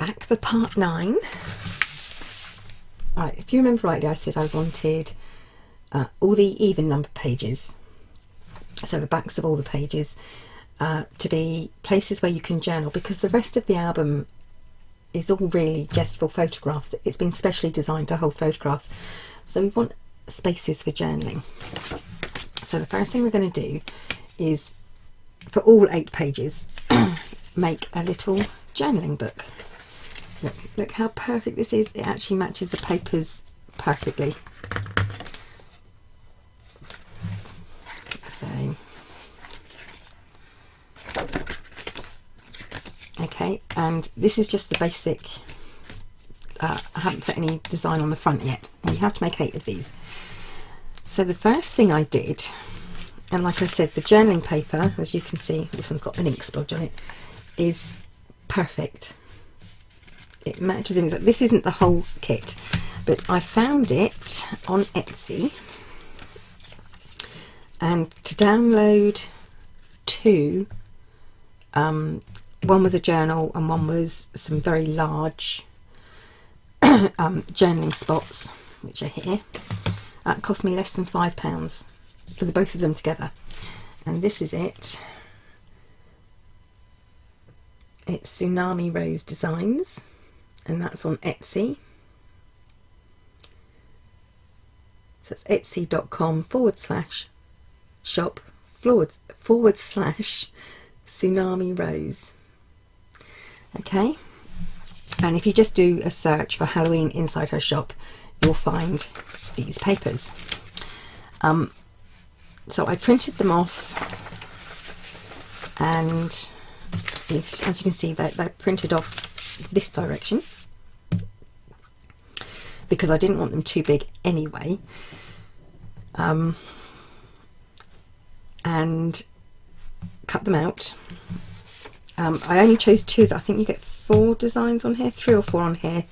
back for part 9. Right, if you remember rightly, I said I wanted all the even number pages, so the backs of all the pages, to be places where you can journal, because the rest of the album is all really just for photographs. It's been specially designed to hold photographs, so we want spaces for journaling. So the first thing we're going to do is, for all 8 pages, make a little journaling book. Look how perfect this is. It actually matches the papers perfectly. So, okay, and this is just the basic. I haven't put any design on the front yet. You have to make 8 of these. So the first thing I did, and like I said, the journaling paper, as you can see, this one's got an ink splodge on it, is perfect. It matches in. This isn't the whole kit, but I found it on Etsy, and to download 2, one was a journal and one was some very large journaling spots, which are here. That cost me less than £5 for the both of them together, and this is it. It's Tsunami Rose Designs, and that's on Etsy. So it's etsy.com/shop/Tsunami Rose. Okay, and if you just do a search for Halloween inside her shop, you'll find these papers. So I printed them off, and as you can see, they're printed off this direction because I didn't want them too big anyway, and cut them out. I only chose 2. I think you get 4 designs on here, 3 or 4 on here.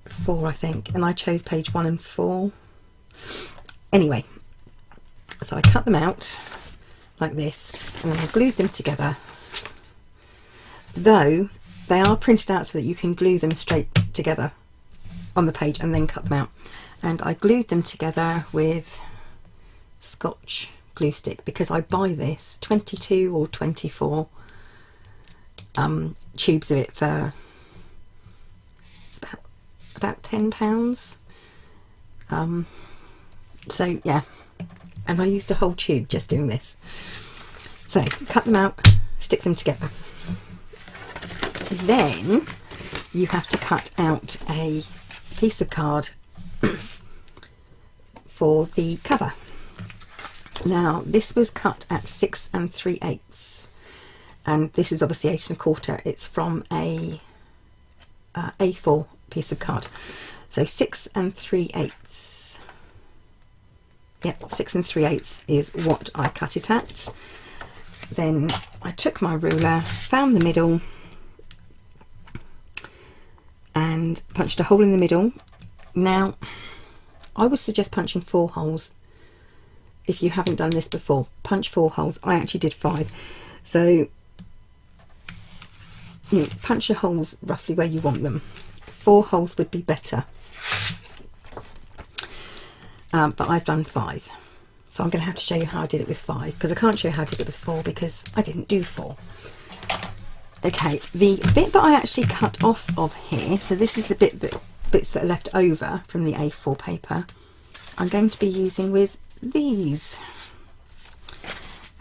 4 I think, and I chose page 1 and 4. Anyway, so I cut them out like this, and then I glued them together, though they are printed out so that you can glue them straight together on the page and then cut them out. And I glued them together with Scotch glue stick, because I buy this 22 or 24 tubes of it for, it's about £10. So yeah, and I used a whole tube just doing this. So cut them out, stick them together. Then you have to cut out a piece of card for the cover. Now this was cut at 6 3/8, and this is obviously 8 1/4. It's from a A4 piece of card. So 6 3/8. Yep, 6 3/8 is what I cut it at. Then I took my ruler, found the middle, and punched a hole in the middle. Now I would suggest punching 4 holes if you haven't done this before. Punch 4 holes. I actually did 5. So you know, punch your holes roughly where you want them. 4 holes would be better, but I've done 5, so I'm going to have to show you how I did it with 5, because I can't show you how I did it with 4 because I didn't do 4. Okay, the bit that I actually cut off of here, so this is the bits that are left over from the A4 paper, I'm going to be using with these.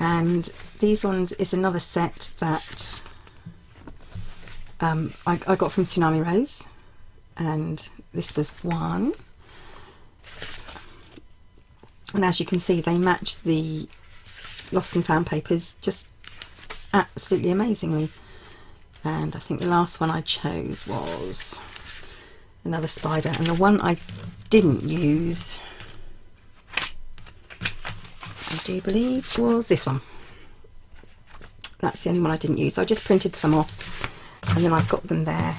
And these ones is another set that I got from Tsunami Rose, and this was one. And as you can see, they match the Lost and Found papers just absolutely amazingly. And I think the last one I chose was another spider, and the one I didn't use, I do believe, was this one. That's the only one I didn't use. I just printed some off, and then I've got them there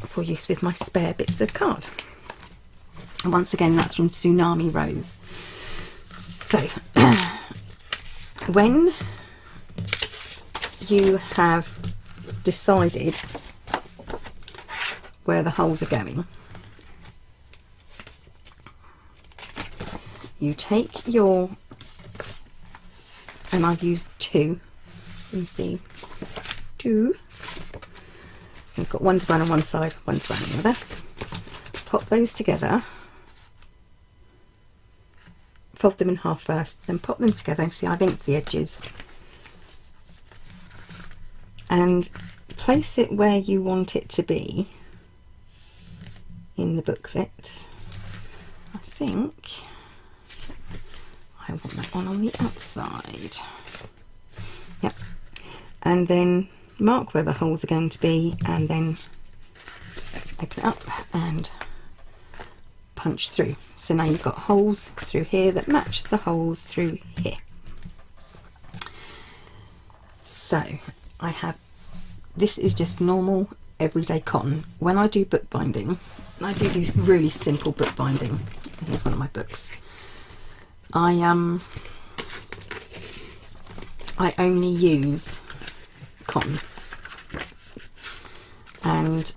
for use with my spare bits of card. And once again, that's from Tsunami Rose. So when you have decided where the holes are going, you take your, and I've used two, you see, two. You've got one design on one side, one design on the other. Pop those together, fold them in half first, then pop them together. See, I've inked the edges, and place it where you want it to be in the booklet. I think I want that one on the outside. Yep. And then mark where the holes are going to be, and then open it up and punch through. So now you've got holes through here that match the holes through here. So I have, this is just normal everyday cotton. When I do bookbinding, I do really simple bookbinding. Here's one of my books. I only use cotton, and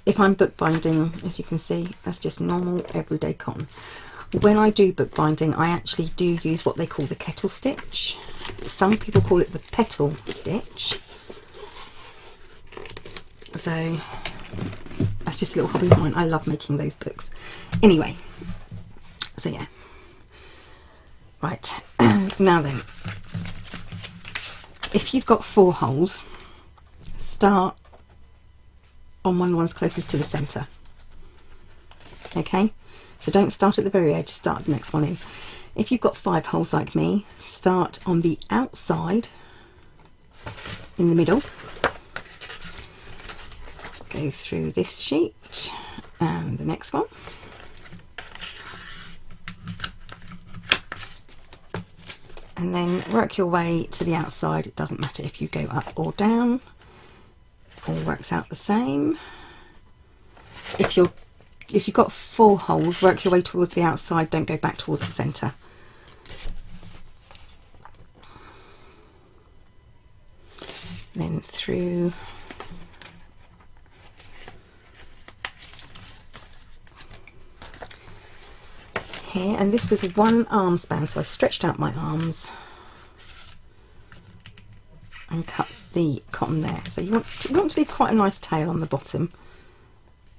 if I'm bookbinding, as you can see, that's just normal everyday cotton. When I do bookbinding, I actually do use what they call the kettle stitch. Some people call it the petal stitch. So that's just a little hobby of mine. I love making those books. Anyway, so yeah. Right, now then, if you've got 4 holes, start on one of the ones closest to the centre. Okay, so don't start at the very edge, start the next one in. If you've got 5 holes like me, start on the outside in the middle, go through this sheet and the next one, and then work your way to the outside. It doesn't matter if you go up or down, all works out the same. If you've got 4 holes, work your way towards the outside, don't go back towards the centre. Then through here, and this was 1 arm span, so I stretched out my arms and cut the cotton there. So you want to leave quite a nice tail on the bottom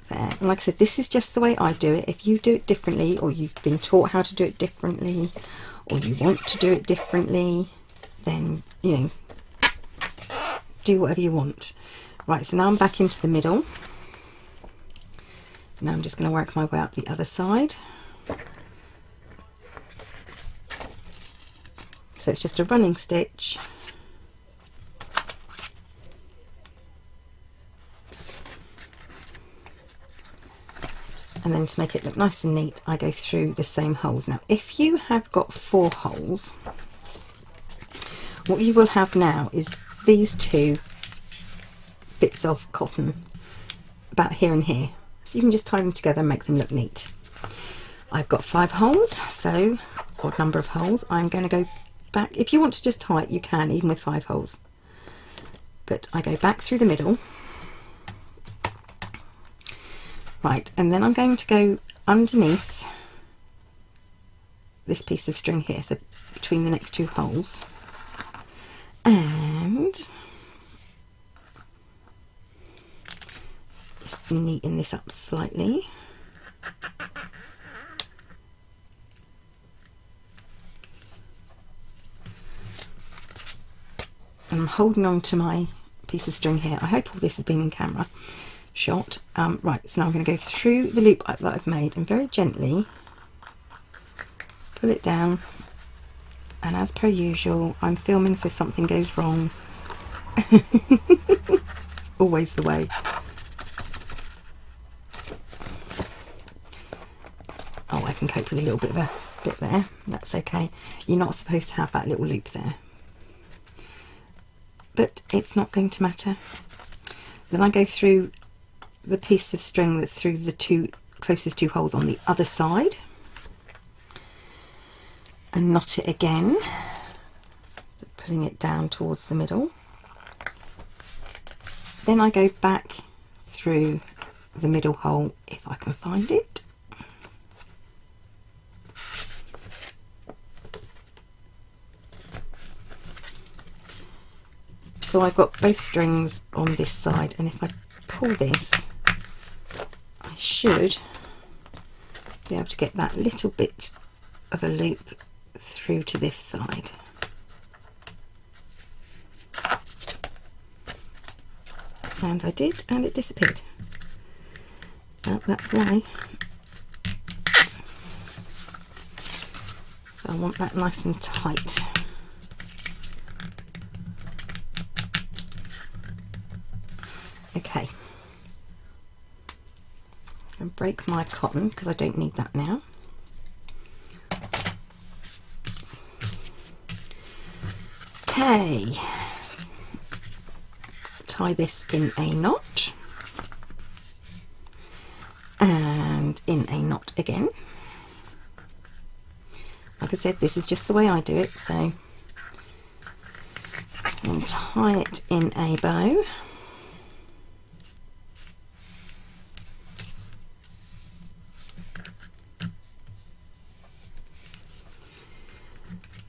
there. And like I said, this is just the way I do it. If you do it differently, or you've been taught how to do it differently, or you want to do it differently, then, you know, do whatever you want. Right, so now I'm back into the middle. Now I'm just going to work my way up the other side. So it's just a running stitch, and then to make it look nice and neat, I go through the same holes. Now if you have got 4 holes, what you will have now is these 2 bits of cotton about here and here, so you can just tie them together and make them look neat. I've got 5 holes, so odd number of holes. I'm going to go back. If you want to just tie it, you can, even with 5 holes, but I go back through the middle. Right, and then I'm going to go underneath this piece of string here, so between the next 2 holes, and just neaten this up slightly. And I'm holding on to my piece of string here. I hope all this has been in camera shot. Right, so now I'm going to go through the loop that I've made and very gently pull it down. And as per usual, I'm filming so something goes wrong. Always the way. Oh, I can cope with a little bit of a bit there. That's okay. You're not supposed to have that little loop there, but it's not going to matter. Then I go through the piece of string that's through the closest 2 holes on the other side and knot it again. So pulling it down towards the middle. Then I go back through the middle hole if I can find it. So I've got both strings on this side, and if I pull this, I should be able to get that little bit of a loop through to this side. And I did, and it disappeared. Oh, that's why. So I want that nice and tight. Okay. And break my cotton because I don't need that now. Okay. Tie this in a knot and in a knot again. Like I said, this is just the way I do it, so and tie it in a bow.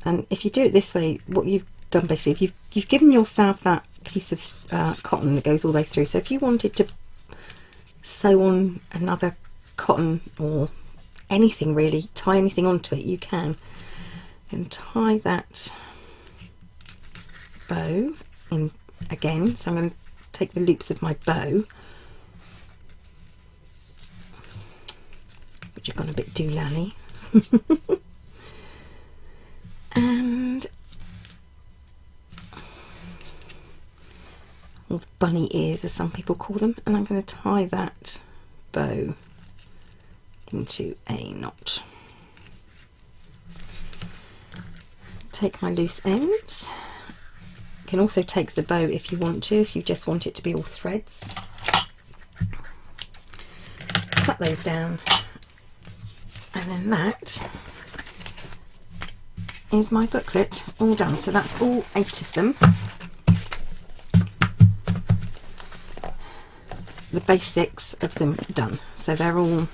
And if you do it this way, what you've done basically, you've given yourself that piece of cotton that goes all the way through. So if you wanted to sew on another cotton or anything really, tie anything onto it, you can. And tie that bow in again. So I'm going to take the loops of my bow, which have gone a bit doolally. And or bunny ears as some people call them, and I'm going to tie that bow into a knot. Take my loose ends. You can also take the bow if you want to, if you just want it to be all threads. Cut those down, and then that is my booklet all done. So that's all 8 of them. The basics of them done. So they're all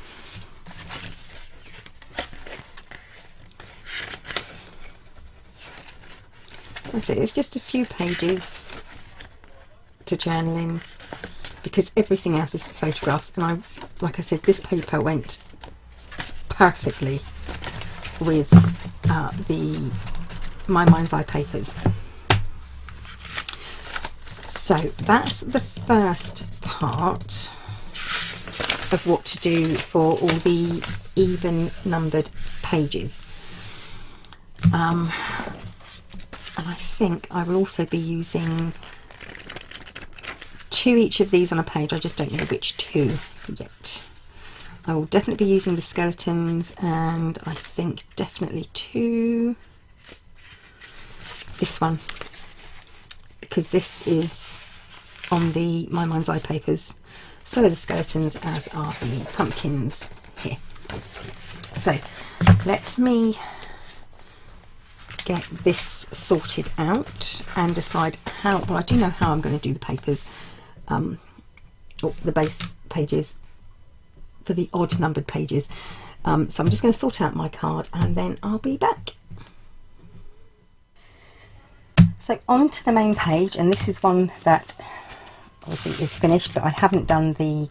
like I say, it's just a few pages to journal in because everything else is for photographs, and like I said, this paper went perfectly with the My Mind's Eye papers. So that's the first part of what to do for all the even numbered pages. And I think I will also be using 2 each of these on a page. I just don't know which 2 yet. I will definitely be using the skeletons, and I think definitely 2 this one, because this is on the My Mind's Eye papers. So are the skeletons, as are the pumpkins here. So let me get this sorted out and decide how, well, I do know how I'm going to do the papers, or the base pages for the odd numbered pages. So I'm just going to sort out my card and then I'll be back. So on to the main page, and this is one that obviously is finished, but I haven't done the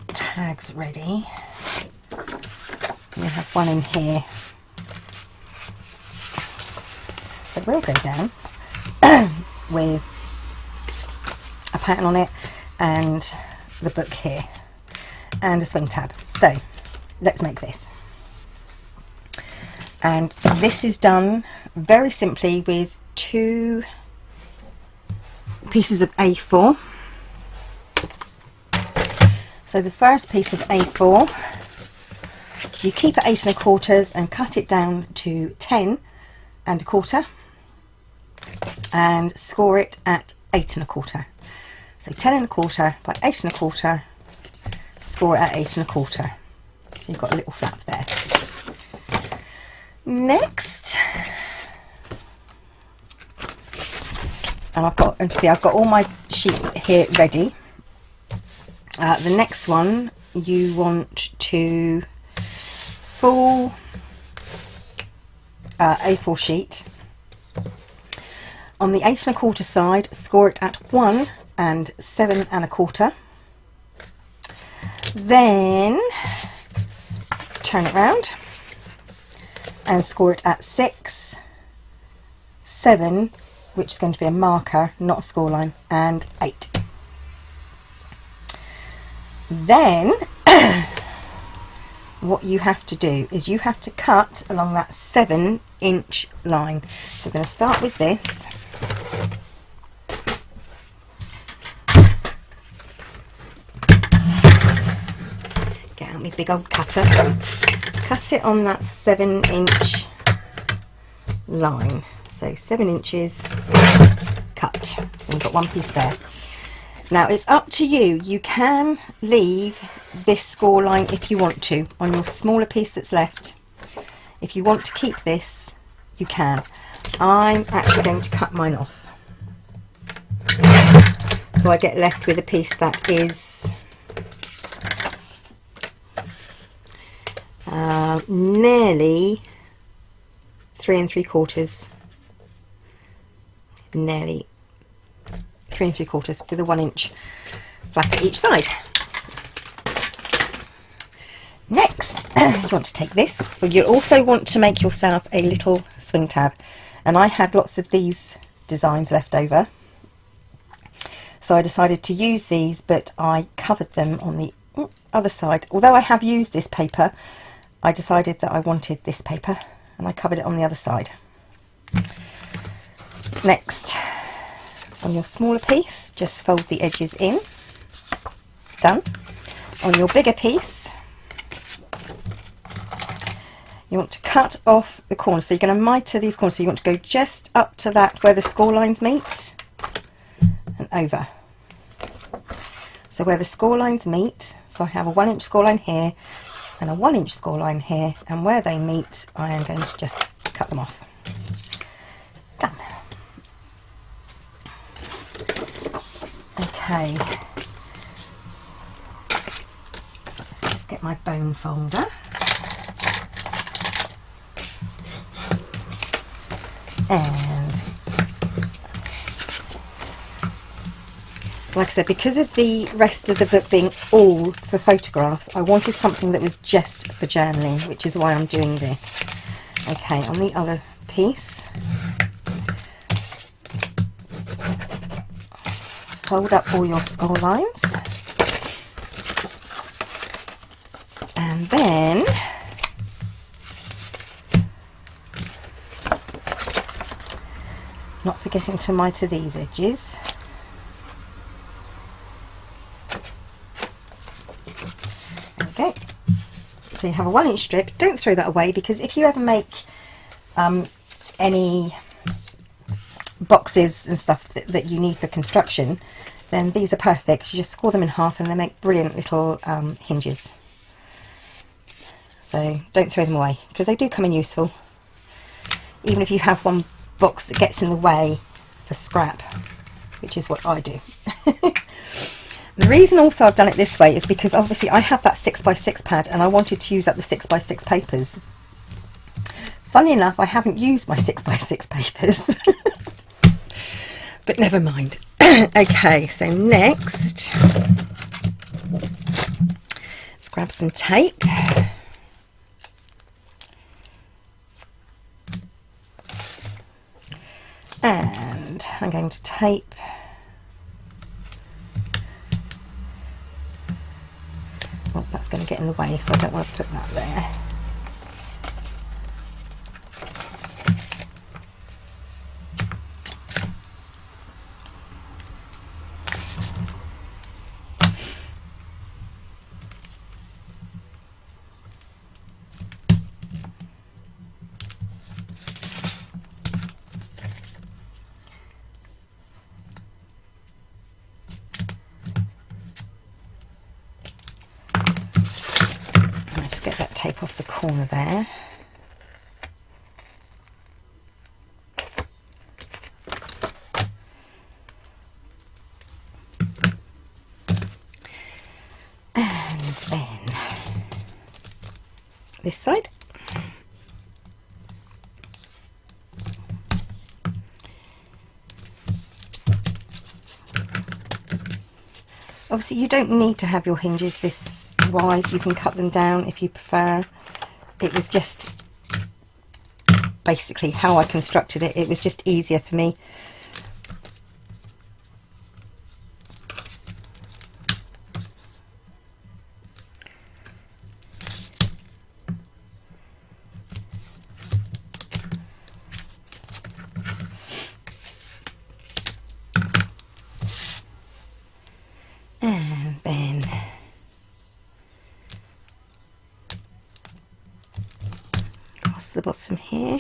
tags ready. We have one in here that will go down with a pattern on it and the book here and a swing tab. So let's make this. And this is done very simply with 2 pieces of A4. So the first piece of A4, you keep at 8 1/4 and cut it down to 10 1/4 and score it at 8 1/4. So 10 1/4 by 8 1/4, score it at 8 1/4. So you've got a little flap there. Next, and I've got all my sheets here ready. The next one, you want to full A4 sheet. On the 8 1/4 side, score it at 1 and 7 1/4. Then turn it round and score it at 6, 7, which is going to be a marker, not a score line, and 8. Then what you have to do is you have to cut along that 7-inch line. So we're going to start with this. Get out my big old cutter. Cut it on that 7-inch line. So 7 inches cut. So you've got one piece there. Now it's up to you. You can leave this score line if you want to on your smaller piece that's left. If you want to keep this, you can. I'm actually going to cut mine off. So I get left with a piece that is nearly 3 3/4. Nearly 3 3/4 with a 1-inch flap at each side. Next, you want to take this, but you also want to make yourself a little swing tab. And I had lots of these designs left over, so I decided to use these, but I covered them on the other side. Although I have used this paper, I decided that I wanted this paper, and I covered it on the other side. Next, on your smaller piece, just fold the edges in. Done. On your bigger piece, you want to cut off the corners. So you're going to mitre these corners. So you want to go just up to that where the score lines meet and over. So where the score lines meet, so I have a 1-inch score line here and a 1-inch score line here, and where they meet, I am going to just cut them off. Done. Okay, let's just get my bone folder. And like I said, because of the rest of the book being all for photographs, I wanted something that was just for journaling, which is why I'm doing this. Okay, on the other piece, fold up all your score lines, and then not forgetting to mitre these edges. There we go. So you have a 1-inch strip. Don't throw that away, because if you ever make any boxes and stuff that you need for construction, then these are perfect. You just score them in half and they make brilliant little hinges. So don't throw them away, because they do come in useful, even if you have one box that gets in the way for scrap, which is what I do. The reason also I've done it this way is because obviously I have that 6x6 pad and I wanted to use up the 6x6 papers. Funnily enough, I haven't used my 6x6 papers. But never mind. Okay, so next, let's grab some tape. And I'm going to tape oh, that's going to get in the way, so I don't want to put that there. Get that tape off the corner there. this side. Obviously you don't need to have your hinges this wide, you can cut them down if you prefer. It was just basically how I constructed it, it was just easier for me. And then across the bottom here.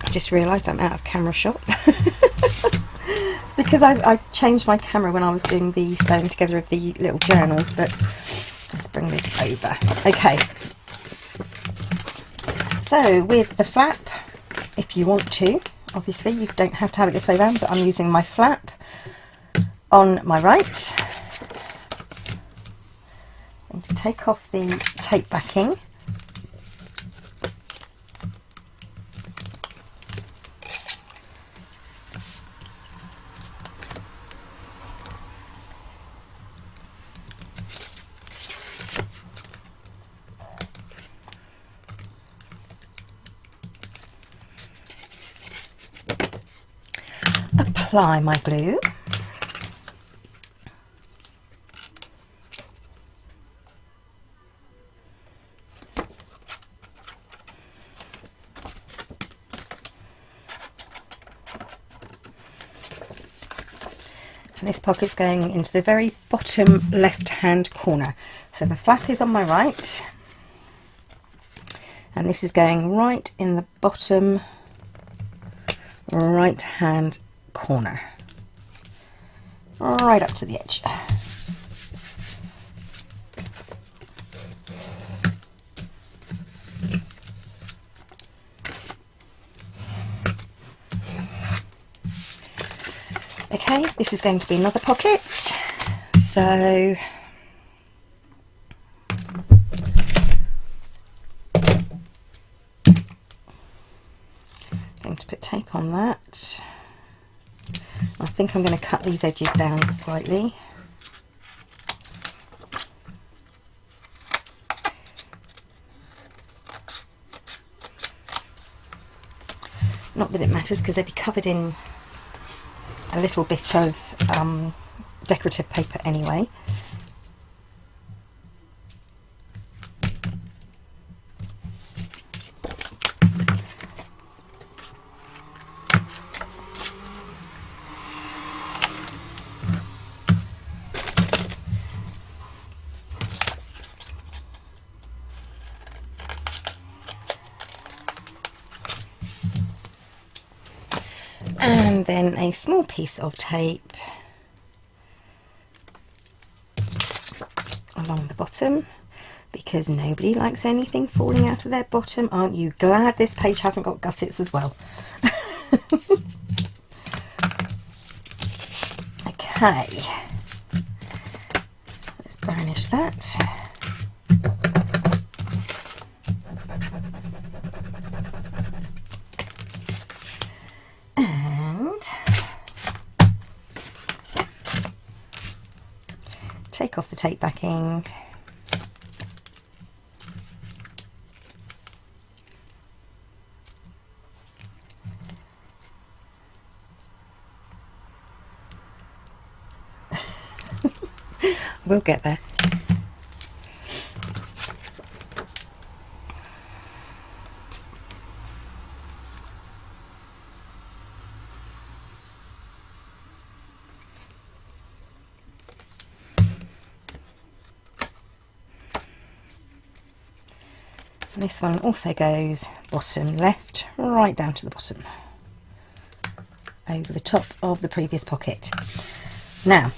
I just realised I'm out of camera shot. It's because I changed my camera when I was doing the sewing together of the little journals, but let's bring this over. Okay. So with the flap, if you want to, obviously you don't have to have it this way around, but I'm using my flap on my right. I'm going to take off the tape backing. Apply my glue. And this pocket's going into the very bottom left hand corner. So the flap is on my right, and this is going right in the bottom right hand corner, right up to the edge. Okay, this is going to be another pocket, so going to put tape on that. I think I'm going to cut these edges down slightly. Not that it matters, because they'll be covered in a little bit of decorative paper anyway. And then a small piece of tape along the bottom, because nobody likes anything falling out of their bottom. Aren't you glad this page hasn't got gussets as well? Okay, let's burnish that. Take off the tape backing. We'll get there. This one also goes bottom left, right down to the bottom, over the top of the previous pocket. Now,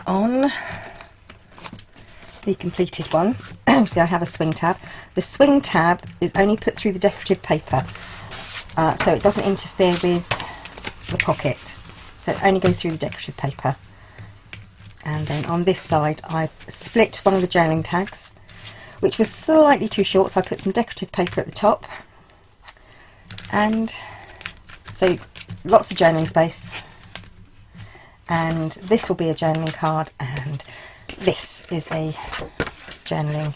on the completed one, See, I have a swing tab. The swing tab is only put through the decorative paper, so it doesn't interfere with the pocket. So it only goes through the decorative paper. And then on this side, I've split one of the journaling tags, which was slightly too short, so I put some decorative paper at the top. And so lots of journaling space. And this will be a journaling card, and this is a journaling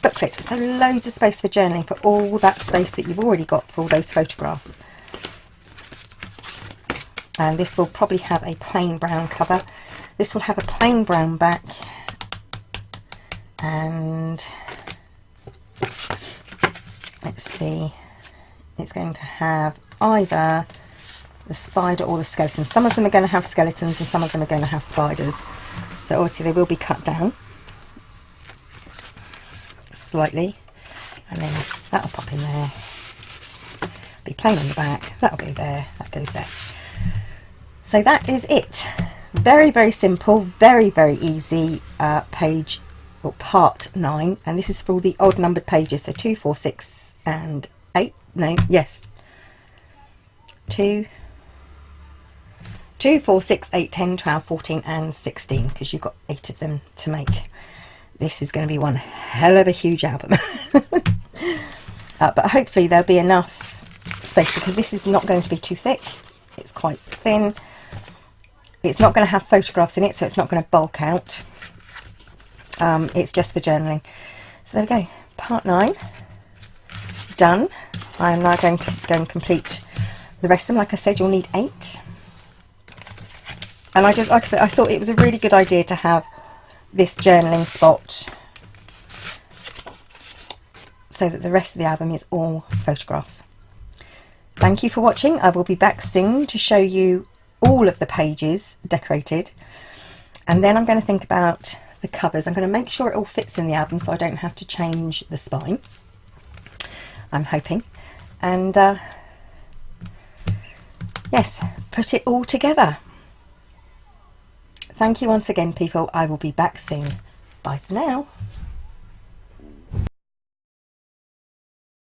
booklet. So loads of space for journaling, for all that space that you've already got for all those photographs. And this will probably have a plain brown cover. This will have a plain brown back, and let's see, it's going to have either the spider or the skeleton. Some of them are going to have skeletons and some of them are going to have spiders. So obviously they will be cut down slightly, and then that'll pop in there. Be plain on the back, that'll go there, that goes there. So that is it. Very, very simple, very, very easy page, or part 9, and this is for all the odd numbered pages, so 2, 4, 6 and 8, no, yes, 2, 4, 6, 8, 10, 12, 14 and 16, because you've got 8 of them to make. This is going to be one hell of a huge album. But hopefully there'll be enough space, because this is not going to be too thick, it's quite thin. It's not going to have photographs in it, so it's not going to bulk out. It's just for journaling. So there we go, part 9 done. I'm now going to go and complete the rest of them. Like I said, you'll need 8. And I just, like I said, I thought it was a really good idea to have this journaling spot, so that the rest of the album is all photographs. Thank you for watching. I will be back soon to show you all of the pages decorated, and then I'm going to think about the covers. I'm going to make sure it all fits in the album so I don't have to change the spine, I'm hoping, and yes, put it all together. Thank you once again, people. I will be back soon. Bye for now.